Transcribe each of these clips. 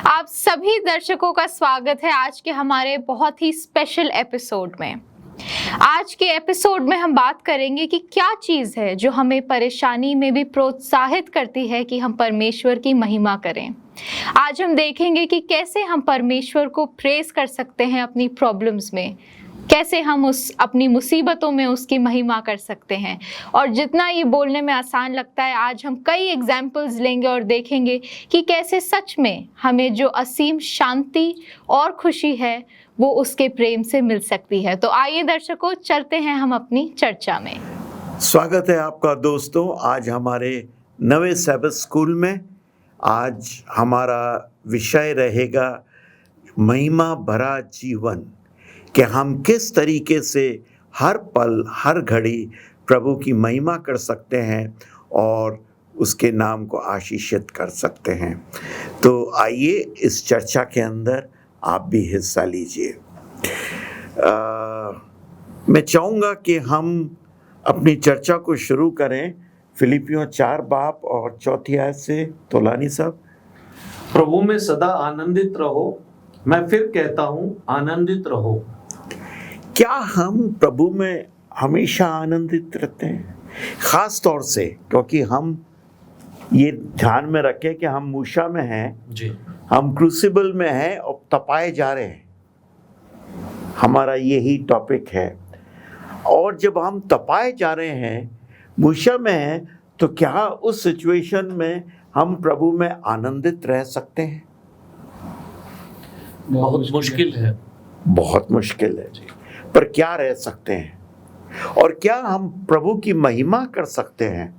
आप सभी दर्शकों का स्वागत है आज के हमारे बहुत ही स्पेशल एपिसोड में। आज के एपिसोड में हम बात करेंगे कि क्या चीज़ है जो हमें परेशानी में भी प्रोत्साहित करती है कि हम परमेश्वर की महिमा करें। आज हम देखेंगे कि कैसे हम परमेश्वर को प्रेज कर सकते हैं अपनी प्रॉब्लम्स में, कैसे हम अपनी मुसीबतों में उसकी महिमा कर सकते हैं। और जितना ये बोलने में आसान लगता है, आज हम कई एग्जाम्पल्स लेंगे और देखेंगे कि कैसे सच में हमें जो असीम शांति और खुशी है वो उसके प्रेम से मिल सकती है। तो आइए दर्शकों, चलते हैं हम अपनी चर्चा में। स्वागत है आपका दोस्तों आज हमारे नवे सैबथ स्कूल में। आज हमारा विषय रहेगा महिमा भरा जीवन, कि हम किस तरीके से हर पल हर घड़ी प्रभु की महिमा कर सकते हैं और उसके नाम को आशीषित कर सकते हैं। तो आइए इस चर्चा के अंदर आप भी हिस्सा लीजिए। मैं चाहूँगा कि हम अपनी चर्चा को शुरू करें फिलिपियों 4 बाब और 4 आयत से। तोलानी साहब। प्रभु में सदा आनंदित रहो, मैं फिर कहता हूँ आनंदित रहो। क्या हम प्रभु में हमेशा आनंदित रहते हैं? खास तौर से क्योंकि हम ये ध्यान में रखें कि हम मूसा में हैं जी, हम क्रूसिबल में हैं और तपाए जा रहे हैं। हमारा यही टॉपिक है। और जब हम तपाए जा रहे हैं, मूसा में हैं, तो क्या उस सिचुएशन में हम प्रभु में आनंदित रह सकते हैं? बहुत मुश्किल है। बहुत मुश्किल है जी। पर क्या रह सकते हैं? और क्या हम प्रभु की महिमा कर सकते हैं?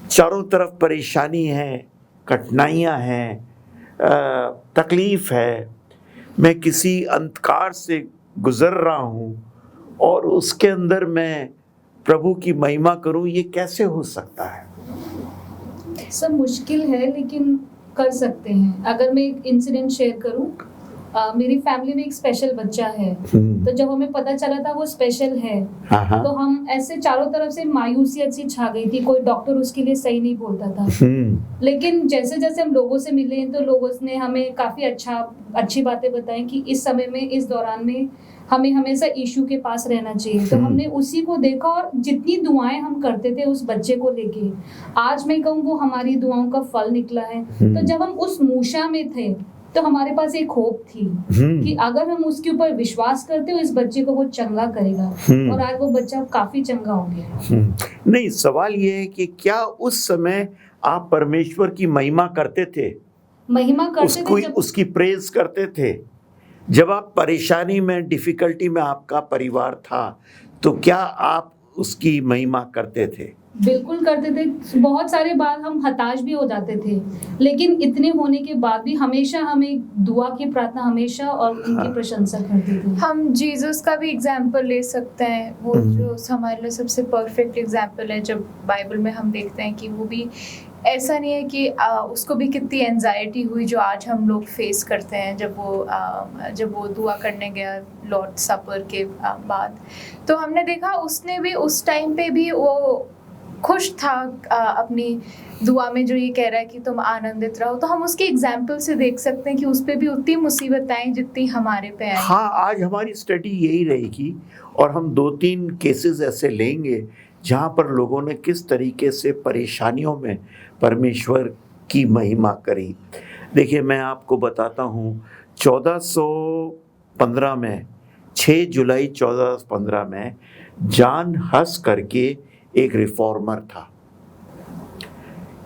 चारों तरफ परेशानी है, कठिनाइयां हैं, तकलीफ है, मैं किसी अंधकार से गुजर रहा हूं और उसके अंदर मैं प्रभु की महिमा करूं, ये कैसे हो सकता है? सब मुश्किल है लेकिन कर सकते हैं। अगर मैं एक इंसिडेंट शेयर करूं, मेरी फैमिली में एक स्पेशल बच्चा है। तो जब हमें पता चला था वो स्पेशल है, तो हम ऐसे चारों तरफ से मायूसियत सी छा गई थी। कोई डॉक्टर उसके लिए सही नहीं बोलता था। लेकिन जैसे जैसे हम लोगों से मिले तो लोगों ने हमें काफी अच्छी बातें बताई कि इस समय में, इस दौरान में हमें हमेशा यीशु के पास रहना चाहिए। तो हमने उसी को देखा और जितनी दुआएं हम करते थे उस बच्चे को लेके, आज मैं कहूँ वो हमारी दुआओं का फल निकला है। तो जब हम उस मूसा में थे तो हमारे पास एक होप थी कि अगर हम उसके ऊपर विश्वास करते हो, इस बच्चे को वो चंगा करेगा। और आज वो बच्चा काफी चंगा हो गया। नहीं, सवाल ये है कि क्या उस समय आप परमेश्वर की महिमा करते थे? महिमा करते थे, उसकी प्रेज करते थे? जब आप परेशानी में, डिफिकल्टी में आपका परिवार था, तो क्या आप उसकी महिमा करते थे? बिल्कुल करते थे। बहुत सारे बार हम हताश भी हो जाते थे, लेकिन इतने होने के बाद भी हमेशा हमें दुआ की प्रार्थना हमेशा और उनकी प्रशंसा करते थे। हम जीसस का भी एग्जाम्पल ले सकते हैं, वो जो हमारे लिए सबसे परफेक्ट एग्जाम्पल है। जब बाइबल में हम देखते हैं कि वो भी ऐसा नहीं है कि उसको भी कितनी एंजाइटी हुई जो आज हम लोग फेस करते हैं। जब वो दुआ करने गया लॉर्ड सपर के बाद, तो हमने देखा उसने भी उस टाइम पे भी वो खुश था अपनी दुआ में, जो ये कह रहा है कि तुम आनंदित रहो। तो हम उसके एग्जाम्पल से देख सकते हैं कि उस पे भी उतनी मुसीबत आई जितनी हमारे पे आई। हाँ, आज हमारी स्टडी यही रहेगी और हम 2-3 केसेस ऐसे लेंगे जहाँ पर लोगों ने किस तरीके से परेशानियों में परमेश्वर की महिमा करी। देखिए, मैं आपको बताता हूँ, 1415 में, 6 जुलाई 1415 में जॉन हस करके एक रिफॉर्मर था।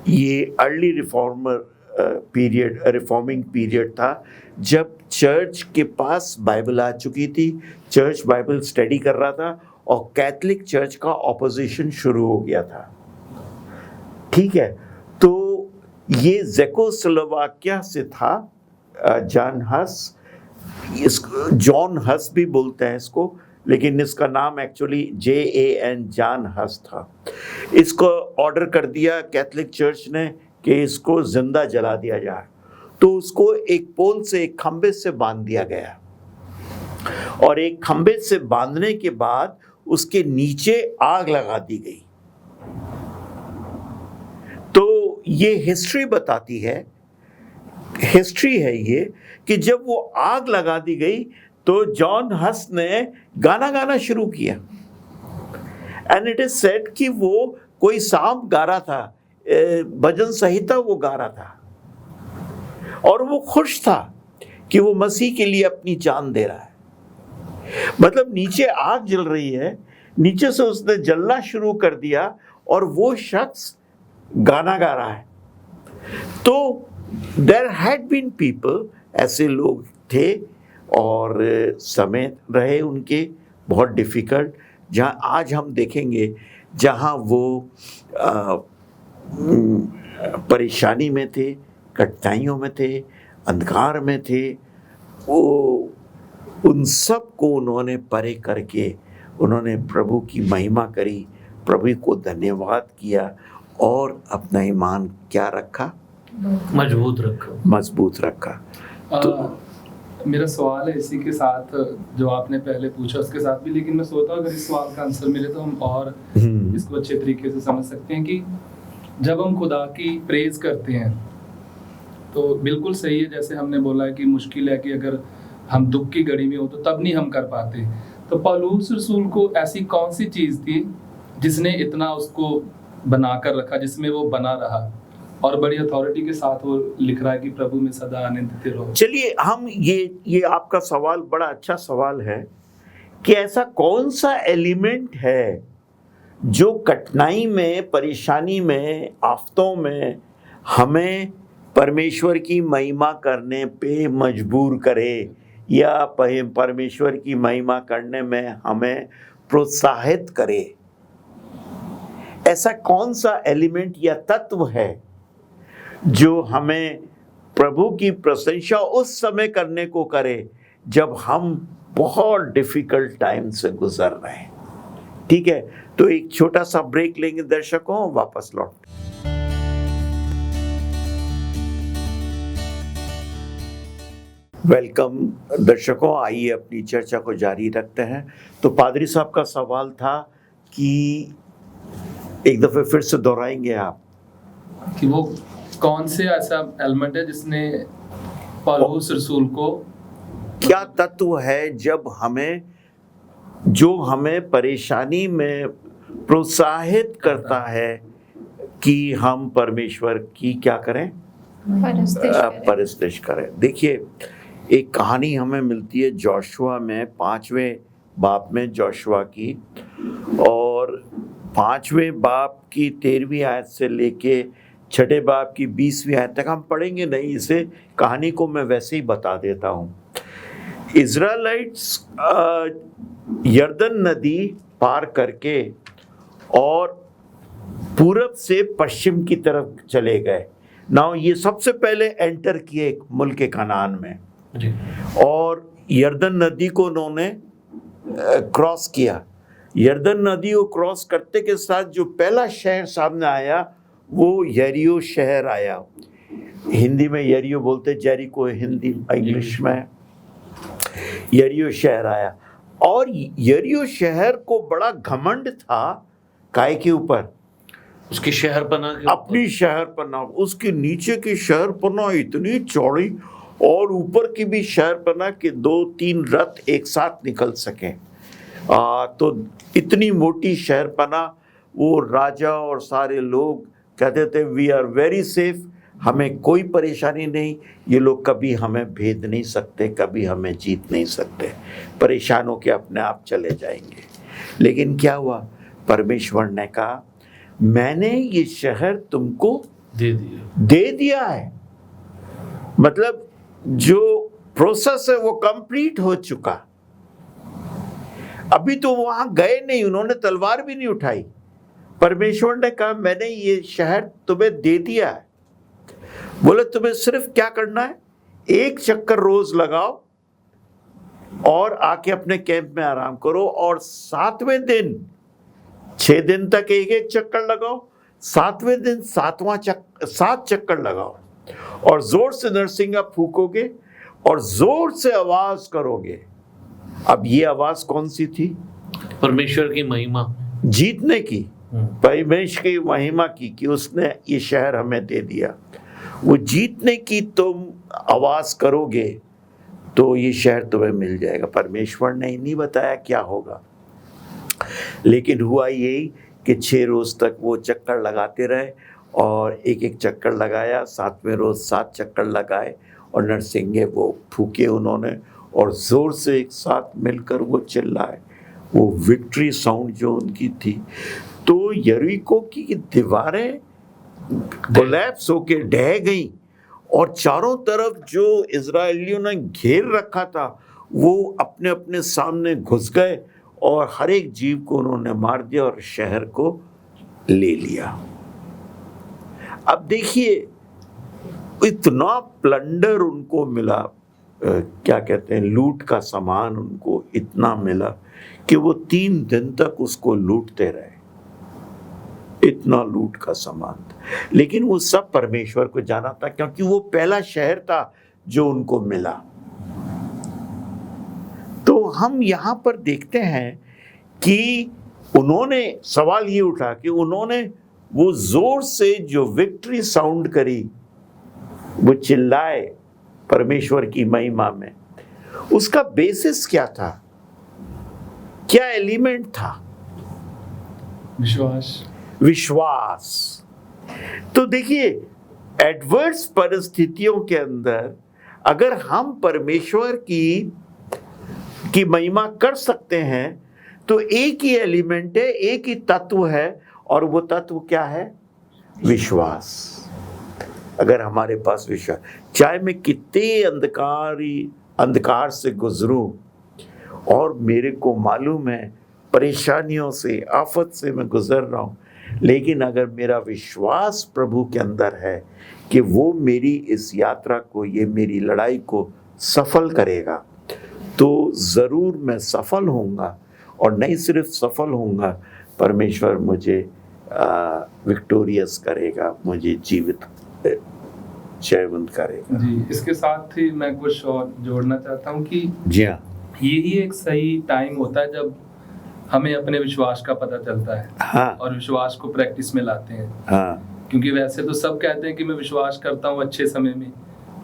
ये अर्ली रिफॉर्मिंग पीरियड था, जब चर्च के पास बाइबल आ चुकी थी, चर्च बाइबल स्टडी कर रहा था और कैथलिक चर्च का ऑपोजिशन शुरू हो गया था। ठीक है, तो ये जेकोस्लोवाकिया से था जॉन हस। जॉन हस भी बोलते हैं इसको, लेकिन इसका नाम एक्चुअली JAN जॉन हस था। इसको ऑर्डर कर दिया कैथलिक चर्च ने कि इसको जिंदा जला दिया जाए। तो उसको एक पोल से, एक खंबे से बांध दिया गया और एक खंबे से बांधने के बाद उसके नीचे आग लगा दी गई। तो ये हिस्ट्री बताती है हिस्ट्री है ये कि जब वो आग लगा दी गई तो जॉन हस ने गाना गाना शुरू किया। एंड इट इज सेड कि वो कोई सांप गा रहा था, भजन संहिता वो गा रहा था और वो खुश था कि वो मसीह के लिए अपनी जान दे रहा है। मतलब नीचे आग जल रही है, नीचे से उसने जलना शुरू कर दिया और वो शख्स गाना गा रहा है। तो देयर हैड बीन पीपल, ऐसे लोग थे और समय रहे उनके बहुत डिफिकल्ट, जहाँ आज हम देखेंगे जहाँ वो परेशानी में थे, कठिनाइयों में थे, अंधकार में थे, वो उन सब को उन्होंने परे करके उन्होंने प्रभु की महिमा करी, प्रभु को धन्यवाद किया और अपना ईमान क्या रखा, मजबूत रखा। तो मेरा सवाल है इसी के साथ जो आपने पहले पूछा उसके साथ भी, लेकिन मैं सोचता हूँ अगर इस सवाल का आंसर मिले तो हम और इसको अच्छे तरीके से समझ सकते हैं कि जब हम खुदा की प्रेज करते हैं तो बिल्कुल सही है, जैसे हमने बोला है कि मुश्किल है कि अगर हम दुख की घड़ी में हो तो तब नहीं हम कर पाते। तो पौलुस रसूल को ऐसी कौन सी चीज़ थी जिसने इतना उसको बना कर रखा, जिसमें वो बना रहा और बड़ी अथॉरिटी के साथ वो लिख रहा है कि प्रभु में सदा आनंदित रहो। चलिए हम ये आपका सवाल बड़ा अच्छा सवाल है कि ऐसा कौन सा एलिमेंट है जो कठिनाई में, परेशानी में, आफतों में हमें परमेश्वर की महिमा करने पे मजबूर करे या परमेश्वर की महिमा करने में हमें प्रोत्साहित करे। ऐसा कौन सा एलिमेंट या तत्व है जो हमें प्रभु की प्रशंसा उस समय करने को करे जब हम बहुत डिफिकल्ट टाइम से गुजर रहे हैं। ठीक है, तो एक छोटा सा ब्रेक लेंगे दर्शकों, वापस लौट। वेलकम दर्शकों, आइए अपनी चर्चा को जारी रखते हैं। तो पादरी साहब का सवाल था कि एक दफे फिर से दोहराएंगे आप कि वो कौन से ऐसा एलिमेंट है जिसने पौलुस रसूल को, क्या तत्व है जब जो हमें परेशानी में प्रोत्साहित करता है कि हम परमेश्वर की क्या करें, परस्तिश करें। देखिए, एक कहानी हमें मिलती है जोशुआ में 5वें बाब में, जोशुआ की, और 5वें बाब की 13वीं आयत से लेके 6ठे बाब की 20वीं आयत तक हम पढ़ेंगे नहीं, इसे कहानी को मैं वैसे ही बता देता हूँ। इज़राइलाइट्स यर्दन नदी पार करके और पूरब से पश्चिम की तरफ चले गए। नाउ ये सबसे पहले एंटर किए मुल्क कनान में और यर्दन नदी को उन्होंने क्रॉस किया। यर्दन नदी को क्रॉस करते के साथ जो पहला शहर सामने आया वो यरीहो शहर आया। हिंदी में यरीहो बोलते, जेरिको हिंदी, इंग्लिश में यरीहो शहर आया। और यरीहो शहर को बड़ा घमंड था काय के ऊपर, उसकी शहरपना, अपनी शहरपना। उसके नीचे की शहरपना इतनी चौड़ी और ऊपर की भी शहरपना के 2-3 रथ एक साथ निकल सके। तो इतनी मोटी शहरपना, वो राजा और सारे लोग कहते थे वी आर वेरी सेफ, हमें कोई परेशानी नहीं, ये लोग कभी हमें भेद नहीं सकते, कभी हमें जीत नहीं सकते, परेशान होकर अपने आप चले जाएंगे। लेकिन क्या हुआ, परमेश्वर ने कहा मैंने ये शहर तुमको दे दिया है। मतलब जो प्रोसेस है वो कंप्लीट हो चुका। अभी तो वहां गए नहीं, उन्होंने तलवार भी नहीं उठाई। परमेश्वर ने कहा मैंने ये शहर तुम्हें दे दिया है। बोले तुम्हें सिर्फ क्या करना है, एक चक्कर रोज लगाओ और आके अपने कैंप में आराम करो, और 7वें दिन 6 दिन तक एक चक्कर लगाओ, 7वें दिन 7 चक्कर लगाओ और जोर से नरसिंगा फूकोगे और जोर से आवाज करोगे। अब ये आवाज कौन सी थी? परमेश्वर की महिमा, जीतने की, परमेश्वर की महिमा की, कि उसने ये शहर हमें दे दिया। वो जीतने की तुम आवाज करोगे तो ये शहर तुम्हें मिल जाएगा। परमेश्वर ने नहीं बताया क्या होगा, लेकिन हुआ यही कि 6 रोज तक वो चक्कर लगाते रहे, और एक एक चक्कर लगाया, 7वें रोज 7 चक्कर लगाए, और नरसिंगे वो फूके उन्होंने, और जोर से एक साथ मिलकर वो चिल्लाए, वो विक्ट्री साउंड जो उनकी थी। तो यरीको की दीवारें कोलैप्स होके ढह गई, और चारों तरफ जो इजरायलियों ने घेर रखा था वो अपने अपने सामने घुस गए, और हर एक जीव को उन्होंने मार दिया और शहर को ले लिया। अब देखिए इतना प्लंडर उनको मिला, क्या कहते हैं, लूट का सामान उनको इतना मिला कि वो 3 दिन तक उसको लूटते रहे। इतना लूट का सामान था, लेकिन वो सब परमेश्वर को जाना था, क्योंकि वो पहला शहर था जो उनको मिला। तो हम यहाँ पर देखते हैं कि उन्होंने, सवाल ये उठा कि उन्होंने वो जोर से जो विक्ट्री साउंड करी, वो चिल्लाए परमेश्वर की महिमा में, उसका बेसिस क्या था, क्या एलिमेंट था? विश्वास। तो देखिए एडवर्स परिस्थितियों के अंदर अगर हम परमेश्वर की महिमा कर सकते हैं तो एक ही एलिमेंट है, एक ही तत्व है, और वो तत्व क्या है? विश्वास। अगर हमारे पास विश्वास, चाहे मैं कितने अंधकार से गुजरूं और मेरे को मालूम है परेशानियों से, आफत से मैं गुजर रहा हूं, लेकिन अगर मेरा विश्वास प्रभु के अंदर है कि वो मेरी इस यात्रा को, ये मेरी लड़ाई को सफल करेगा, तो ज़रूर मैं सफल होऊंगा। और नहीं सिर्फ सफल होऊंगा, परमेश्वर मुझे विक्टोरियस करेगा, मुझे जीवित जयवंत करेगा। जी, इसके साथ ही मैं कुछ और जोड़ना चाहता हूँ कि जी हाँ, यही एक सही टाइम होता है जब हमें अपने विश्वास का पता चलता है। हाँ, और विश्वास को प्रैक्टिस में लाते हैं। हाँ, क्योंकि वैसे तो सब कहते हैं कि मैं विश्वास करता हूँ अच्छे समय में,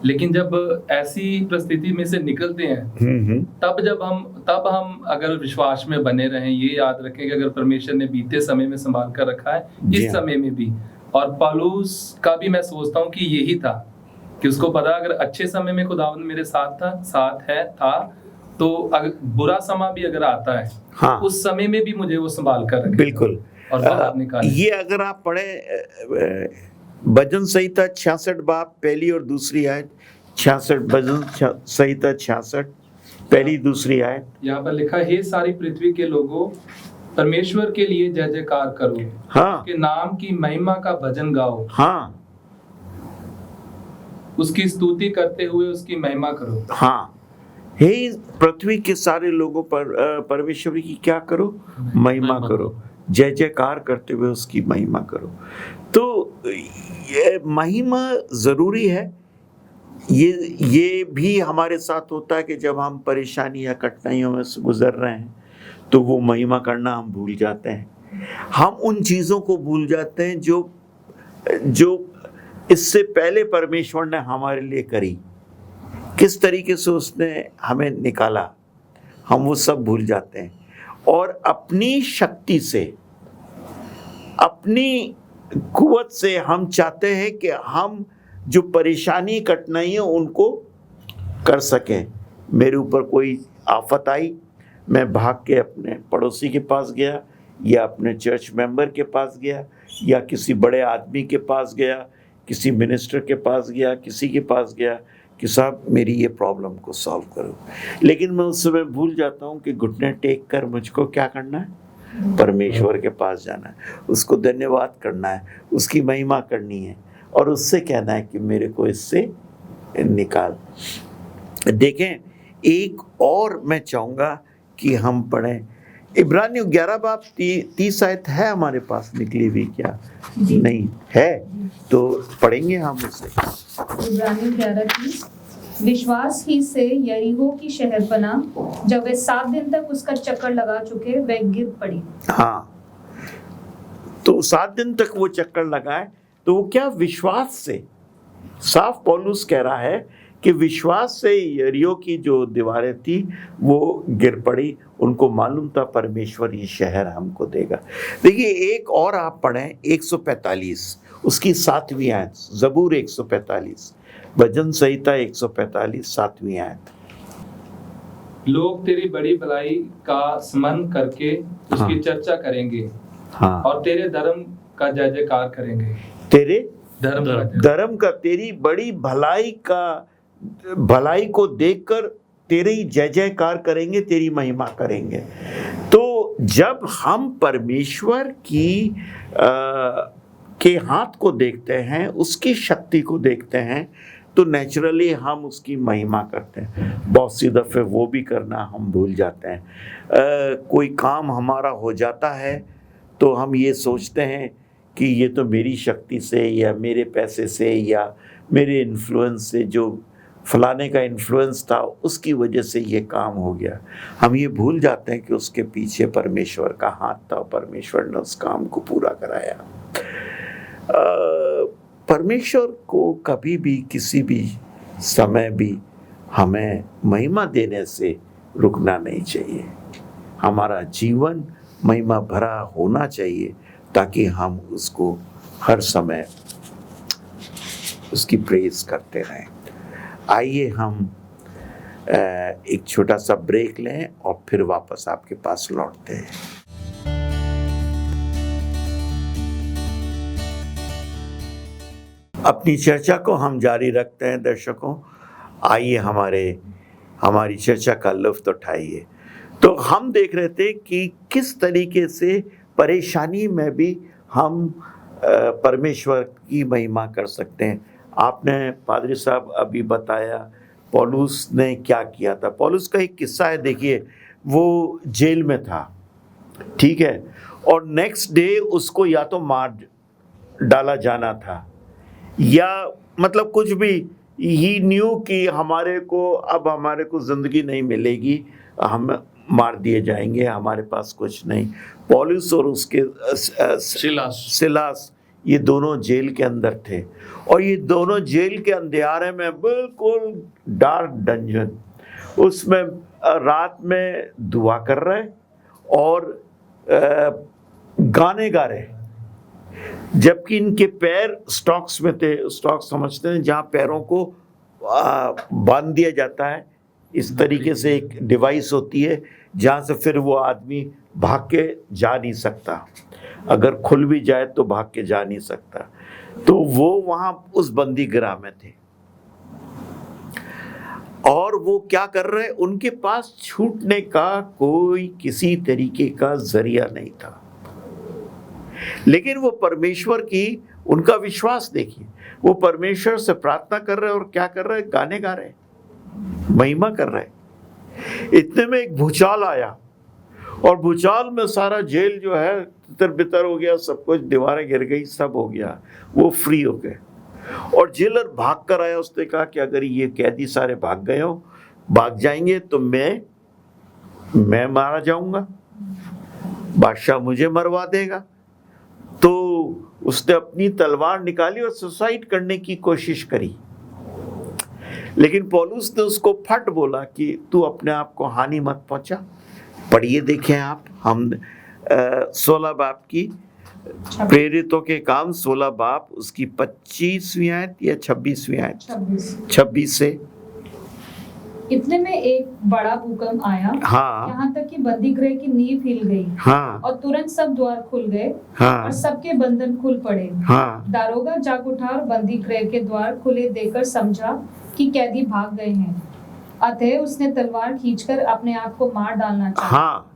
लेकिन जब ऐसी परिस्थिति में से निकलते हैं तब हम अगर विश्वास में बने रहें, ये याद रखें कि अगर परमेश्वर ने बीते समय में संभाल कर रखा है, इस समय में भी। और पौलुस का भी मैं सोचता हूँ कि यही था कि उसको पता, अगर अच्छे समय में खुदावंद मेरे साथ था, तो अगर बुरा समय भी अगर आता है, हाँ, उस समय में भी मुझे वो संभाल कर रखे। बिल्कुल। और बाहर निकाले। ये अगर आप पढ़े भजन संहिता 66 बाब 1 और 2 आयत, 66 भजन संहिता 66 1 2 आयत, यहाँ पर लिखा, हे सारी पृथ्वी के लोगों, परमेश्वर के लिए जय जयकार करो। हाँ, उसके नाम की महिमा का भजन गाओ। हाँ, उसकी स्तुति करते हुए उसकी महिमा करो। हाँ, हे पृथ्वी के सारे लोगों पर परमेश्वर की क्या करो? महिमा करो, जय जयकार करते हुए उसकी महिमा करो। तो ये महिमा जरूरी है। ये भी हमारे साथ होता है कि जब हम परेशानी या कठिनाइयों में से गुजर रहे हैं तो वो महिमा करना हम भूल जाते हैं। हम उन चीज़ों को भूल जाते हैं जो इससे पहले परमेश्वर ने हमारे लिए करी, किस तरीके से उसने हमें निकाला, हम वो सब भूल जाते हैं। और अपनी शक्ति से, अपनी कुव्वत से हम चाहते हैं कि हम जो परेशानी कठिनाई है उनको कर सकें। मेरे ऊपर कोई आफत आई, मैं भाग के अपने पड़ोसी के पास गया, या अपने चर्च मेंबर के पास गया, या किसी बड़े आदमी के पास गया, किसी मिनिस्टर के पास गया, किसी के पास गया कि साहब मेरी ये प्रॉब्लम को सॉल्व करो। लेकिन मैं उस समय भूल जाता हूँ कि घुटने टेक कर मुझको क्या करना है? परमेश्वर के पास जाना है, उसको धन्यवाद करना है, उसकी महिमा करनी है, और उससे कहना है कि मेरे को इससे निकाल। देखें, एक और मैं चाहूँगा कि हम पढ़ें इब्रानियों 11 बाब 30 आयत है हमारे पास निकली हुई क्या? नहीं है, तो पढ़ेंगे हम उसे। इब्रानियों 11:30, विश्वास ही से यरीहो की शहरपना, जब वे 7 दिन तक उसका चक्कर लगा चुके, वे गिर पड़ी। हाँ, तो 7 दिन तक वो चक्कर लगाए, तो वो क्या? विश्वास से साफ पौलुस कह रहा है कि विश्वास से यरीहो की जो दीवारें थी वो गिर पड़ी, उनको मालूम था परमेश्वर ये शहर हमको देगा। देखिए एक और आप पढ़ें 145 उसकी 7वीं आयत, ज़बूर 145, भजन संहिता 145 7वीं आयत। लोग तेरी बड़ी भलाई का स्मरण करके उसकी हाँ। चर्चा करेंगे हाँ, और तेरे धर्म का जय जयकार करेंगे। तेरे धर्म का जय- धर्म का, तेरी बड़ी भलाई को देखकर तेरी जय जयकार करेंगे, तेरी महिमा करेंगे। तो जब हम परमेश्वर की के हाथ को देखते हैं, उसकी शक्ति को देखते हैं, तो नेचुरली हम उसकी महिमा करते हैं। बहुत सी दफ़े वो भी करना हम भूल जाते हैं। कोई काम हमारा हो जाता है तो हम ये सोचते हैं कि ये तो मेरी शक्ति से या मेरे पैसे से या मेरे इन्फ्लुएंस से, जो फलाने का इन्फ्लुएंस था उसकी वजह से ये काम हो गया। हम ये भूल जाते हैं कि उसके पीछे परमेश्वर का हाथ था, परमेश्वर ने उस काम को पूरा कराया। परमेश्वर को कभी भी किसी भी समय भी हमें महिमा देने से रुकना नहीं चाहिए। हमारा जीवन महिमा भरा होना चाहिए ताकि हम उसको हर समय उसकी प्रेज करते रहें। आइए हम एक छोटा सा ब्रेक लें और फिर वापस आपके पास लौटते हैं। अपनी चर्चा को हम जारी रखते हैं दर्शकों। आइए हमारी चर्चा का लुत्फ उठाइए। तो हम देख रहे थे कि किस तरीके से परेशानी में भी हम परमेश्वर की महिमा कर सकते हैं। आपने पादरी साहब अभी बताया पौलुस ने क्या किया था। पौलुस का एक किस्सा है, देखिए वो जेल में था, ठीक है, और नेक्स्ट डे उसको या तो मार डाला जाना था या मतलब कुछ भी, ही न्यू कि हमारे को ज़िंदगी नहीं मिलेगी, हम मार दिए जाएंगे, हमारे पास कुछ नहीं। पौलुस और उसके सिलास ये दोनों जेल के अंदर थे और ये दोनों जेल के अंधेरे में, बिल्कुल डार्क डंजन, उसमें रात में दुआ कर रहे और गाने गा रहे, जबकि इनके पैर स्टॉक्स में थे। स्टॉक्स समझते हैं जहाँ पैरों को बांध दिया जाता है, इस तरीके से एक डिवाइस होती है जहाँ से फिर वो आदमी भाग के जा नहीं सकता, अगर खुल भी जाए तो भाग के जा नहीं सकता। तो वो वहाँ उस बंदी गृह में थे और वो क्या कर रहे, उनके पास छूटने का कोई किसी तरीके का जरिया नहीं था, लेकिन वो परमेश्वर की, उनका विश्वास देखिए, वो परमेश्वर से प्रार्थना कर रहे और क्या कर रहे, गाने गा रहे, महिमा कर रहे। इतने में एक भूचाल आया और भूचाल में सारा जेल जो है तितर बितर हो गया, सब कुछ, दीवारें गिर गई, सब हो गया, वो फ्री हो गए। और जेलर भाग कर आया, उसने कहा कि अगर ये कैदी सारे भाग जाएंगे तो मैं मारा जाऊंगा, बादशाह मुझे मरवा देगा। तो उसने अपनी तलवार निकाली और सुसाइड करने की कोशिश करी, लेकिन पौलुस ने उसको फट बोला कि तू अपने आप को हानि मत पहुंचा। पढ़िए, देखें आप, हम 16 बाब की, प्रेरितों के काम 16 बाब उसकी 25वीं आयत या 26वीं आयत, 26 से। इतने में एक बड़ा भूकंप आया, हाँ, यहाँ तक कि बंदी गृह की नींव हिल गई, हाँ, और तुरंत सब द्वार खुल गए, हाँ, और सबके बंधन खुल पड़े। हाँ, दारोगा जाग उठा और बंदी गृह के द्वार खुले देखकर समझा कि कैदी भाग गए हैं, अतः उसने तलवार खींचकर अपने आप को मार डालना चाहा। हाँ,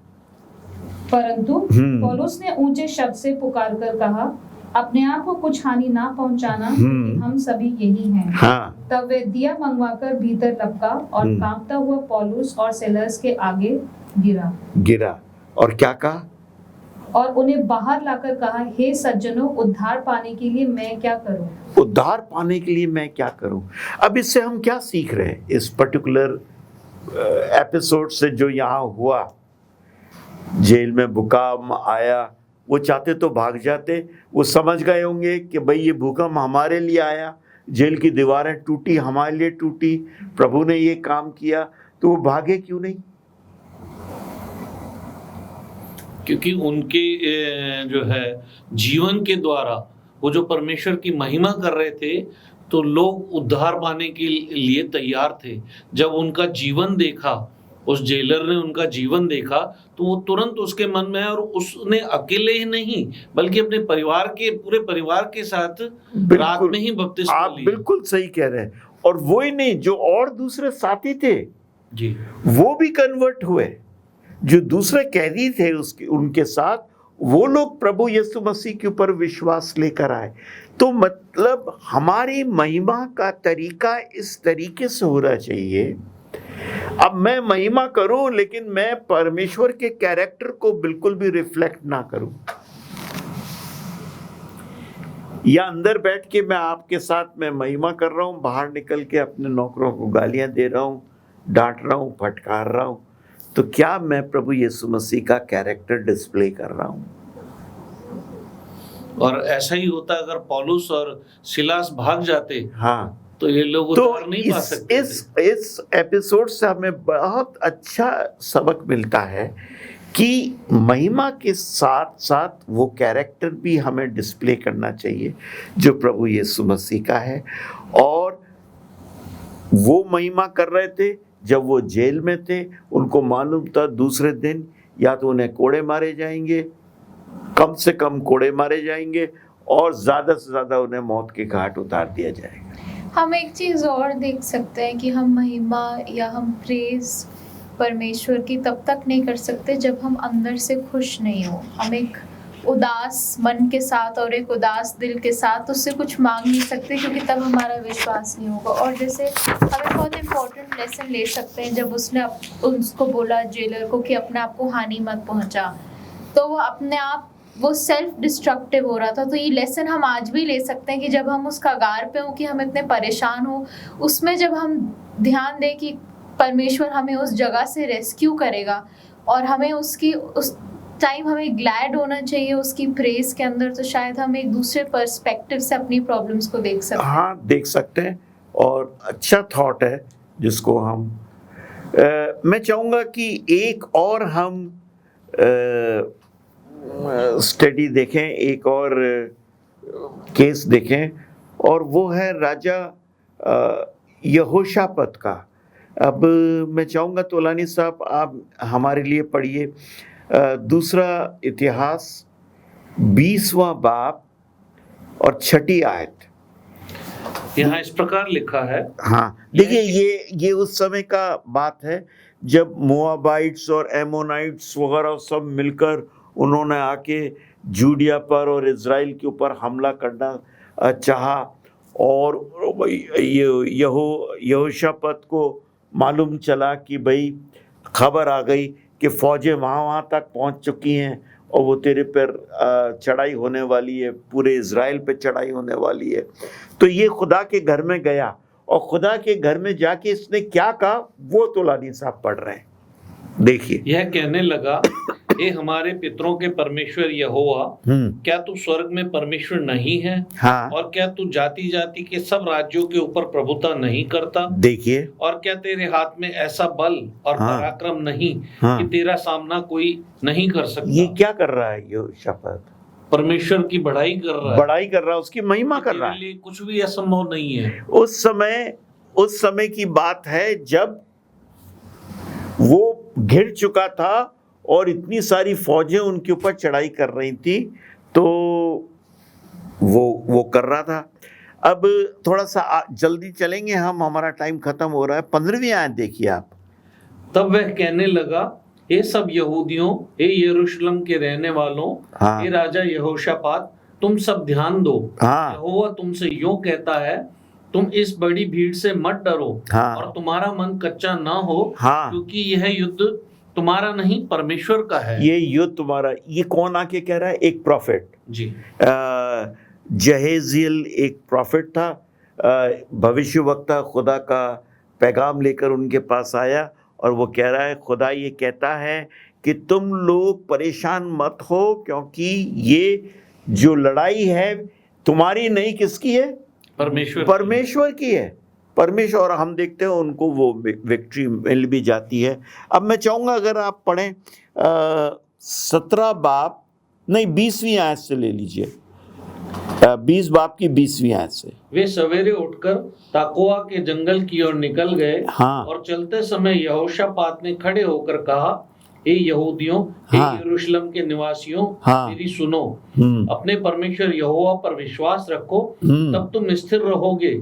परंतु पौलुस ने ऊंचे शब्द से पुकार कर कहा, अपने आप को कुछ हानि ना पहुंचाना, हम सभी यही हैं। हाँ, तब वे दिया मंगवाकर भीतर लपका और कांपता हुआ पौलुस और सिलास के आगे गिरा और क्या कहा, और उन्हें बाहर लाकर कहा, हे सज्जनों, उद्धार पाने के लिए मैं क्या करूं? उद्धार पाने के लिए मैं क्या करूं? अब इससे हम क्या सीख रहे हैं इस पर्टिकुलर एपिसोड से जो यहाँ हुआ? जेल में भूकंप आया, वो चाहते तो भाग जाते, वो समझ गए होंगे कि भाई ये भूकंप हमारे लिए आया, जेल की दीवारें टूटी, हमारे लिए टूटी, प्रभु ने ये काम किया, तो वो भागे क्यों नहीं? क्योंकि उनके जो है जीवन के द्वारा वो जो परमेश्वर की महिमा कर रहे थे, तो लोग उद्धार पाने के लिए तैयार थे। जब उनका जीवन देखा, उस जेलर ने उनका जीवन देखा, तो वो तुरंत उसके मन में, और उसने अकेले ही नहीं बल्कि अपने परिवार के, पूरे परिवार के साथ रात में ही बपतिस्मा आप लिया। बिल्कुल सही कह रहे हैं। और वो ही नहीं, जो और दूसरे साथी थे जी, वो भी कन्वर्ट हुए। जो दूसरे कैदी थे उसके उनके साथ, वो लोग प्रभु यीशु मसीह के ऊपर विश्वास लेकर आए। तो मतलब हमारी महिमा का तरीका इस तरीके से होना चाहिए। अब मैं महिमा करूं, लेकिन मैं परमेश्वर के कैरेक्टर को बिल्कुल भी रिफ्लेक्ट ना करूं, या अंदर बैठ के मैं आपके साथ में महिमा कर रहा हूं, बाहर निकल के अपने नौकरों को गालियां दे रहा हूं, डांट रहा हूं, फटकार रहा हूं, तो क्या मैं प्रभु यीशु मसीह का कैरेक्टर डिस्प्ले कर रहा हूं? और ऐसा ही होता अगर पौलुस और सिलास भाग जाते, हाँ, तो ये लोग तो उद्धार नहीं पा सकते थे। इस एपिसोड से हमें बहुत अच्छा सबक मिलता है कि महिमा के साथ साथ वो कैरेक्टर भी हमें डिस्प्ले करना चाहिए जो प्रभु यीशु मसीह का है। और वो महिमा कर रहे थे जब वो जेल में थे, उनको मालूम था दूसरे दिन या तो उन्हें कोड़े मारे जाएंगे, कम से कम कोड़े मारे जाएंगे, और ज़्यादा से ज़्यादा उन्हें मौत के घाट उतार दिया जाएगा। हम एक चीज़ और देख सकते हैं कि हम महिमा या हम प्रेज परमेश्वर की तब तक नहीं कर सकते जब हम अंदर से खुश नहीं हो। हम एक उदास मन के साथ और एक उदास दिल के साथ उससे कुछ मांग नहीं सकते, क्योंकि तब हमारा विश्वास नहीं होगा। और जैसे हमें बहुत इम्पोर्टेंट लेसन ले सकते हैं, जब उसने उसको बोला जेलर को कि अपने आप को हानि मत पहुंचा, तो वो अपने आप वो सेल्फ डिस्ट्रक्टिव हो रहा था। तो ये लेसन हम आज भी ले सकते हैं कि जब हम उस कगार पे हो कि हम इतने परेशान हो, उसमें जब हम ध्यान दें कि परमेश्वर हमें उस जगह से रेस्क्यू करेगा, और हमें उसकी उस टाइम हमें ग्लैड होना चाहिए उसकी प्रेज के अंदर, तो शायद हम एक दूसरे पर्सपेक्टिव से अपनी प्रॉब्लम्स को देख सकते हैं। हाँ, देख सकते हैं, और अच्छा थॉट है जिसको हम मैं चाहूँगा कि एक और हम स्टडी देखें, एक और केस देखें, और वो है राजा यहोशापत का। अब मैं चाहूँगा तोलानी साहब आप हमारे लिए पढ़िए दूसरा इतिहास 20वां बाब और 6ठी आयत। यहाँ इस प्रकार लिखा है। हाँ, देखिए ये उस समय का बात है जब मोआबाइट्स और एमोनाइट्स वगैरह सब मिलकर उन्होंने आके जूडिया पर और इज़राइल के ऊपर हमला करना चाहा, और यहोशापत को मालूम चला कि भाई खबर आ गई कि फ़ौजें वहाँ तक पहुँच चुकी हैं और वो तेरे पर चढ़ाई होने वाली है, पूरे इज़राइल पे चढ़ाई होने वाली है। तो ये खुदा के घर में गया, और खुदा के घर में जाके इसने क्या कहा वो तोलानी साहब पढ़ रहे हैं, देखिए। यह कहने लगा, ए हमारे पितरों के परमेश्वर यहोवा, क्या तू स्वर्ग में परमेश्वर नहीं है? हाँ, और क्या तू जाति जाति के सब राज्यों के ऊपर प्रभुता नहीं करता? देखिए। और क्या तेरे हाथ में ऐसा बल और हाँ, पराक्रम नहीं हाँ, कि तेरा सामना कोई नहीं कर सकता? ये क्या कर रहा है यहोशापत? परमेश्वर की बढ़ाई कर रहा है, बढ़ाई कर रहा है, उसकी महिमा कर रहा है। तेरे लिए कुछ भी असंभव नहीं है। उस समय की बात है जब वो घिर चुका था और इतनी सारी फौजें उनके ऊपर चढ़ाई कर रही थी, तो वो कर रहा था। अब थोड़ा सा जल्दी चलेंगे हम, हमारा टाइम खत्म हो रहा है। 15वीं आयत देखिए आप। तब वह कहने लगा, हे सब यहूदियों, हे यरूशलेम के रहने वालों, हाँ, हे राजा यहोशापात, तुम सब ध्यान दो। हाँ, यहोवा तुमसे यूं कहता है, तुम इस बड़ी भीड़ से मत डरो, हाँ, और तुम्हारा मन कच्चा ना हो, हाँ, क्योंकि यह युद्ध तुम्हारा नहीं परमेश्वर का है। ये युद्ध तुम्हारा। ये कौन आके कह रहा है? एक प्रॉफिट जी। जहेजियल एक प्रॉफिट था, भविष्यवक्ता खुदा का पैगाम लेकर उनके पास आया, और वो कह रहा है, खुदा ये कहता है कि तुम लोग परेशान मत हो, क्योंकि ये जो लड़ाई है तुम्हारी नहीं, किसकी है? परमेश्वर की है। परमेश्वर, और हम देखते हैं उनको वो विक्ट्री मिल भी जाती है। अब मैं चाहूँगा अगर आप पढ़ें 17 बाब नहीं 20वीं आयत से ले लीजिए, 20 बाब की 20वीं आयत से। वे सवेरे उठकर ताकोआ के जंगल की ओर निकल गए। हाँ। और चलते समय यहोशापात ने खड़े होकर कहा, हे यहूदियों, हे हाँ। यरूशलेम के निवासियों, हाँ। मेरी सुनो। हम्म, अपने परमेश्वर यहोवा पर विश्वास रखो, हम्म, तब तुम स्थिर रहोगे।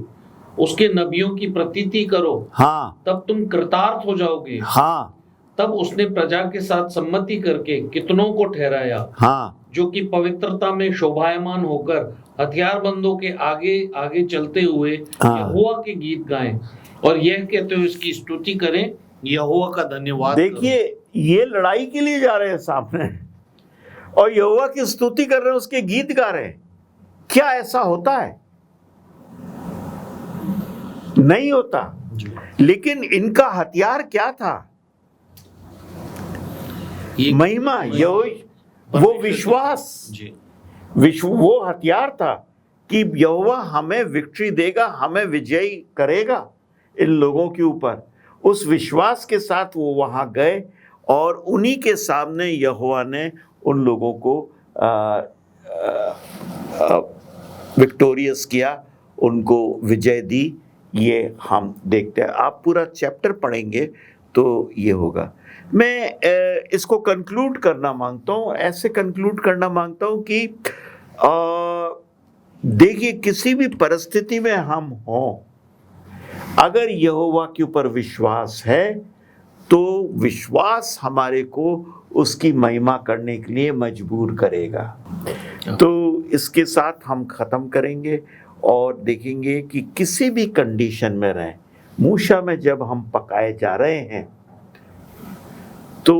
उसके नबियों की प्रतीति करो, हाँ, तब तुम कृतार्थ हो जाओगे। हाँ, तब उसने प्रजा के साथ सम्मति करके कितनों को ठहराया, हाँ, जो कि पवित्रता में शोभायमान होकर हथियारबंदों के आगे आगे चलते हुए हाँ। यहोवा के गीत गाएं और यह कहते हुए इसकी स्तुति करें, यहोवा का धन्यवाद करो। देखिए ये लड़ाई के लिए जा रहे हैं सामने और यहोवा की स्तुति कर रहे हैं, उसके गीत गा रहे हैं। क्या ऐसा होता है? नहीं होता। लेकिन इनका हथियार क्या था? ये महिमा, वो विश्वास, जी, वो हथियार था कि यहोवा हमें विक्ट्री देगा, हमें विजयी करेगा इन लोगों के ऊपर। उस विश्वास के साथ वो वहां गए और उन्हीं के सामने यहोवा ने उन लोगों को विक्टोरियस किया, उनको विजय दी। ये हम देखते हैं। आप पूरा चैप्टर पढ़ेंगे तो ये होगा। मैं इसको कंक्लूड करना मांगता हूँ, ऐसे कंक्लूड करना मांगता हूँ कि देखिए किसी भी परिस्थिति में हम हों, अगर यहोवा के ऊपर विश्वास है तो विश्वास हमारे को उसकी महिमा करने के लिए मजबूर करेगा। तो इसके साथ हम ख़त्म करेंगे और देखेंगे कि किसी भी कंडीशन में रहें, मूसा में जब हम पकाए जा रहे हैं तो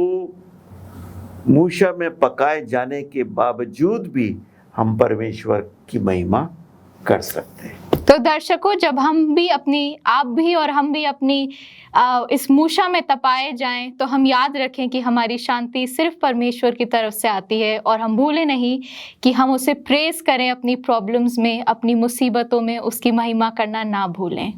मूसा में पकाए जाने के बावजूद भी हम परमेश्वर की महिमा कर सकते हैं। तो दर्शकों, जब हम भी आप भी और हम भी अपनी इस मूसा में तपाए जाएं तो हम याद रखें कि हमारी शांति सिर्फ परमेश्वर की तरफ से आती है और हम भूलें नहीं कि हम उसे प्रेज करें, अपनी प्रॉब्लम्स में, अपनी मुसीबतों में उसकी महिमा करना ना भूलें।